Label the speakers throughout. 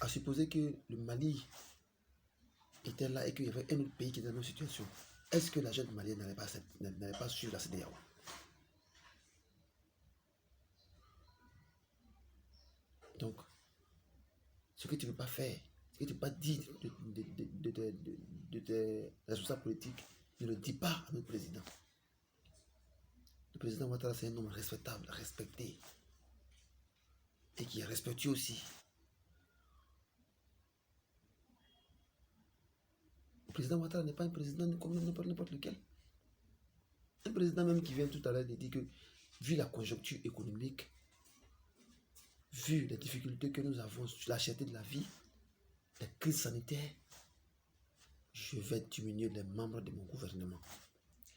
Speaker 1: supposer que le Mali était là et qu'il y avait un autre pays qui était dans la même situation, est-ce que la jeune malienne n'allait pas suivre la CEDEAO? Donc, ce que tu ne veux pas faire, ce que tu ne veux pas dire de tes responsables politiques, ne le dis pas à notre président. Le président Ouattara, c'est un homme respectable, respecté, et qui est respectueux aussi. Le président Ouattara n'est pas un président comme n'importe lequel. Un président même qui vient tout à l'heure de dire que, vu la conjoncture économique, vu les difficultés que nous avons sur la cherté de la vie, les crises sanitaires, je vais diminuer les membres de mon gouvernement.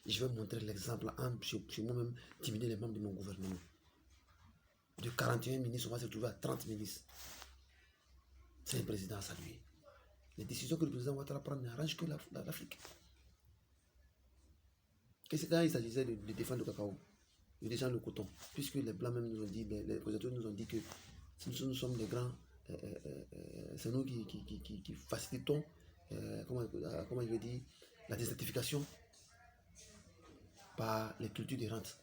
Speaker 1: Je vais montrer l'exemple chez moi-même, diminuer les membres de mon gouvernement. De 41 ministres, on va se retrouver à 30 ministres. C'est un président à saluer. Les décisions que le président Ouattara prend n'arrangent que l'Afrique. Et c'est quand il s'agissait de défendre le cacao, de défendre le coton, puisque les Blancs même nous ont dit, les présidents nous ont dit que nous sommes les grands, c'est nous qui facilitons, comment il veut dire, la désertification par les cultures de rente.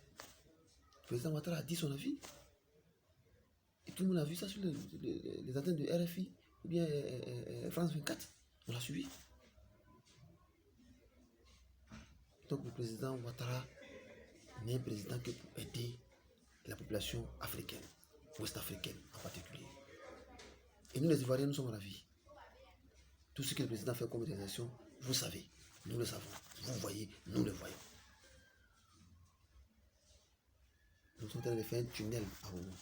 Speaker 1: Le président Ouattara a dit son avis. Et tout le monde a vu ça sur les antennes de RFI ou bien France 24. On l'a suivi. Donc le président Ouattara n'est un président que pour aider la population africaine, ouest-africaine en particulier. Et nous les Ivoiriens, nous sommes ravis. Tout ce que le président fait comme réalisation, vous savez, nous le savons. Vous voyez, nous le voyons. Nous sommes en train de faire un tunnel à Oumou.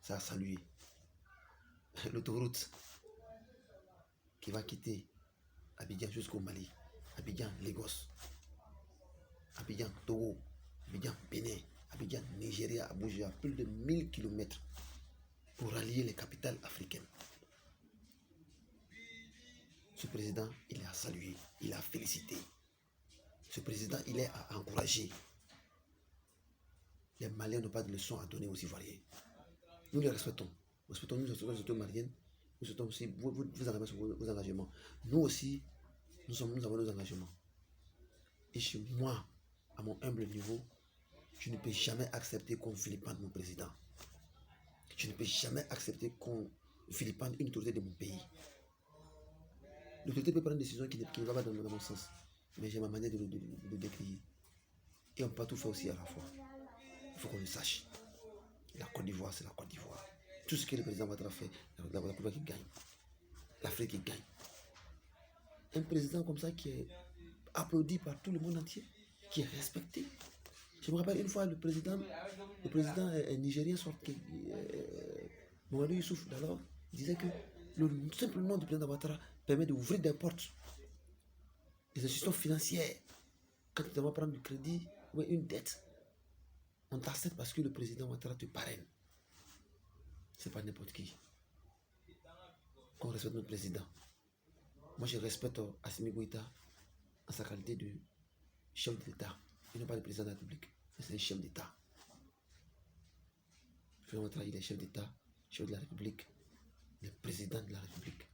Speaker 1: Ça a salué. L'autoroute qui va quitter Abidjan jusqu'au Mali. Abidjan, Lagos. Abidjan, Togo. Abidjan, Bénin. Abidjan, Nigeria, Abuja. Plus de 1000 km pour rallier les capitales africaines. Ce président, il a salué, il a félicité. Ce président, il est à encourager. Les Maliens n'ont pas de leçons à donner aux Ivoiriens. Nous les respectons. Nous respectons les Maliens. Nous respectons aussi vos engagements. Nous aussi, nous avons nos engagements. Et chez moi, à mon humble niveau, je ne peux jamais accepter qu'on vilipende mon président. Je ne peux jamais accepter qu'on vilipende une autorité de mon pays. L'autorité peut prendre une décision qui ne va pas dans mon sens. Mais j'ai ma manière de le décrire. Et on ne peut pas tout faire aussi à la fois. Il faut qu'on le sache. La Côte d'Ivoire, c'est la Côte d'Ivoire. Tout ce que le président Ouattara fait, la Côte d'Ivoire qui gagne. L'Afrique qui gagne. Un président comme ça qui est applaudi par tout le monde entier, qui est respecté. Je me rappelle une fois le président nigérien Mamadou Youssouf d'alors disait que le simple nom du président Ouattara permet d'ouvrir des portes, des institutions financières. Quand tu dois prendre du crédit ou une dette, on t'accepte parce que le président Ouattara te parraine. C'est pas n'importe qui. Qu'on respecte notre président. Moi, je respecte Assimi Goïta en sa qualité de chef de l'État. Il n'est pas le président de la République, mais c'est un chef d'État. Le président Ouattara, il est chef d'État, chef de la République, le président de la République.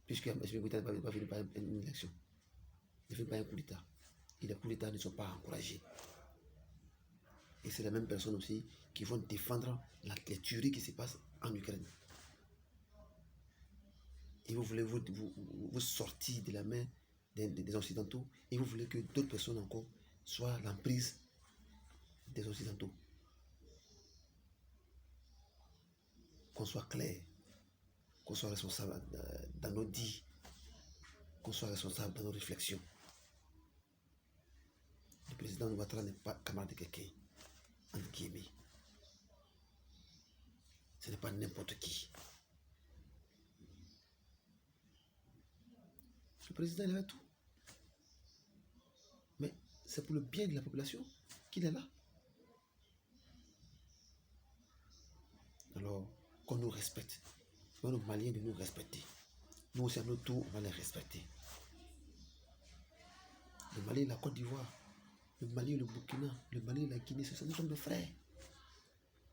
Speaker 1: Puisque Assimi Goïta n'est pas venu par une élection. Il ne fait pas un coup d'État. Et les coups d'État ne sont pas encouragés. Et c'est les mêmes personnes aussi qui vont défendre les tueries qui se passent en Ukraine. Et vous voulez vous sortir de la main des Occidentaux et vous voulez que d'autres personnes encore soient l'emprise des Occidentaux. Qu'on soit clair, qu'on soit responsable dans nos dits, qu'on soit responsable dans nos réflexions. Le président Ouattara n'est pas camarade de quelqu'un, entre guillemets. Ce n'est pas n'importe qui. Le président, il avait tout. Mais c'est pour le bien de la population qu'il est là. Alors, qu'on nous respecte. Que nos Maliens de nous respecter. Nous aussi, à notre tour, on va les respecter. Le Mali et la Côte d'Ivoire, le Mali et le Burkina, le Mali et la Guinée, nous sommes des frères.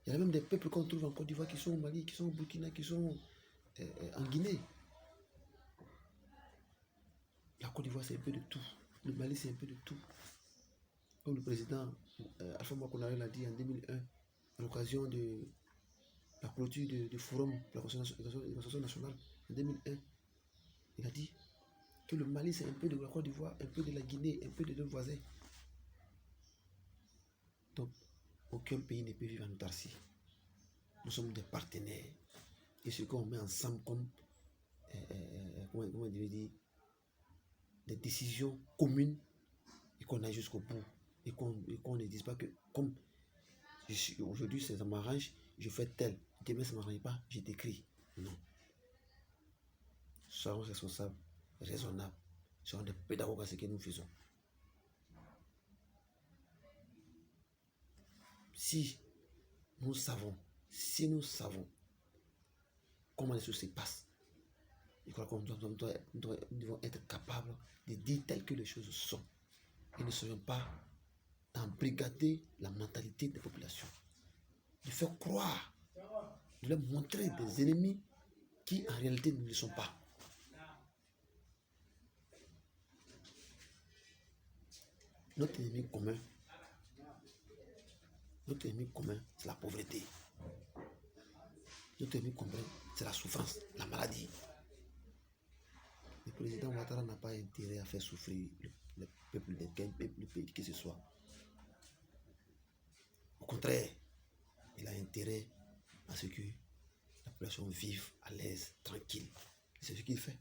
Speaker 1: Il y a même des peuples qu'on trouve en Côte d'Ivoire qui sont au Mali, qui sont au Burkina, qui sont en Guinée. La Côte d'Ivoire, c'est un peu de tout. Le Mali, c'est un peu de tout. Comme le président Alpha Konaré l'a dit en 2001, à l'occasion de la clôture du forum de la Constitution nationale en 2001, il a dit que le Mali, c'est un peu de la Côte d'Ivoire, un peu de la Guinée, un peu de nos voisins. Donc, aucun pays ne peut vivre en autarcie. Nous sommes des partenaires. Et ce qu'on met ensemble comme, comment dire, des décisions communes et qu'on aille jusqu'au bout. Et qu'on ne dise pas que, comme aujourd'hui ça m'arrange, je fais tel. Demain ça ne m'arrange pas, je t'écris. Non. Soyons responsables, raisonnables. Soyons des pédagogues à ce que nous faisons. Si nous savons comment les choses se passent, je crois qu'on devons être capables de dire telles que les choses sont. Et ne soyons pas d'embrigader la mentalité des populations. De faire croire, de leur montrer des ennemis qui en réalité ne le sont pas. Notre ennemi commun, c'est la pauvreté. Notre ennemi commun, c'est la souffrance, la maladie. Le président Ouattara n'a pas intérêt à faire souffrir le peuple de quel peuple, le pays que ce soit. Au contraire, il a intérêt à ce que la population vive à l'aise, tranquille. C'est ce qu'il fait.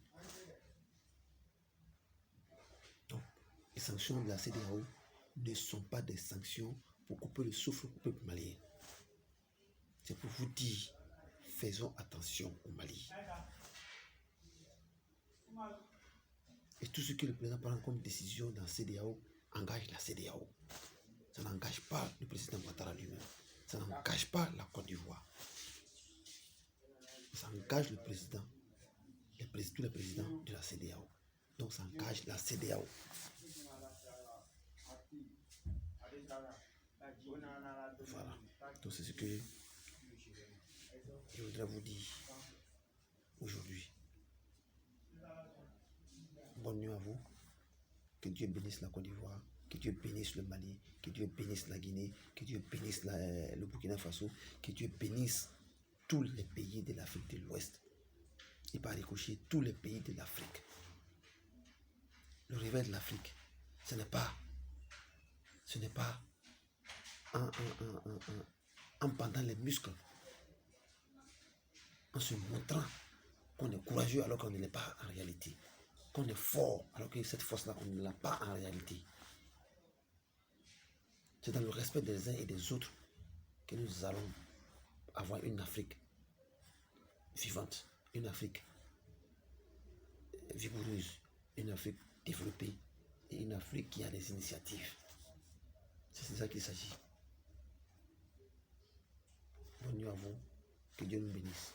Speaker 1: Donc, les sanctions de la CEDEAO ne sont pas des sanctions pour couper le souffle au peuple malien. C'est pour vous dire, faisons attention au Mali. Et tout ce que le président prend comme décision dans la CEDEAO engage la CEDEAO. Ça n'engage pas le président Ouattara lui-même. Ça n'engage pas la Côte d'Ivoire. Ça engage le président, tous les présidents de la CEDEAO. Donc ça engage la CEDEAO. Voilà. Donc c'est ce que je voudrais vous dire aujourd'hui. Bonne nuit à vous. Que Dieu bénisse la Côte d'Ivoire. Que Dieu bénisse le Mali. Que Dieu bénisse la Guinée. Que Dieu bénisse le Burkina Faso. Que Dieu bénisse tous les pays de l'Afrique de l'Ouest. Et par ricochet, tous les pays de l'Afrique. Le réveil de l'Afrique, ce n'est pas en pendant les muscles, en se montrant qu'on est courageux alors qu'on ne l'est pas en réalité, qu'on est fort alors que cette force-là, on ne l'a pas en réalité. C'est dans le respect des uns et des autres que nous allons avoir une Afrique vivante, une Afrique vigoureuse, une Afrique développée et une Afrique qui a des initiatives. C'est de ça qu'il s'agit. Bonne nuit à vous. Que Dieu nous bénisse.